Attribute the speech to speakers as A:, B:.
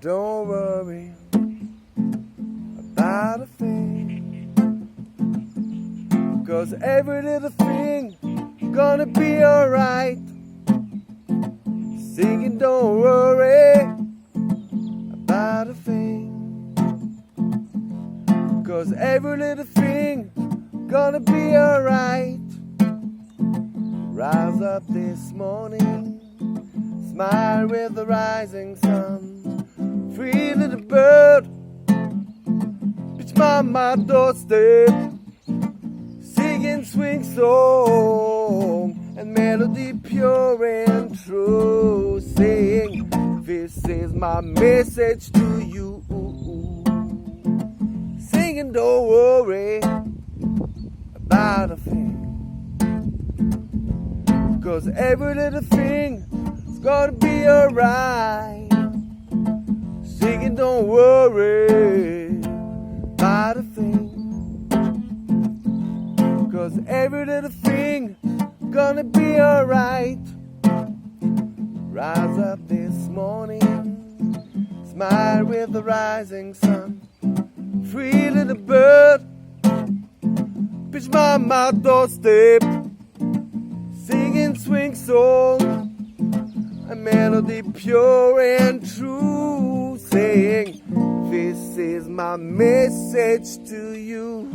A: don't worry about a thing, 'cause every little thing gonna be alright. Singing, don't worry about a thing, 'cause every little thing gonna be alright. Rise up this morning, smile with the rising sun. Free little bird, pitch by my doorstep, singing swing song and melody pure and true. Sing, this is my message to you. Singing, don't worry about a thing, 'cause every little thing is gonna be alright. Singing, don't worry about a thing, 'cause every little thing gonna be alright. Rise up this morning, smile with the rising sun. Free little bird, pitch by my doorstep, singing swing song, a melody pure and true. Saying, this is my message to you.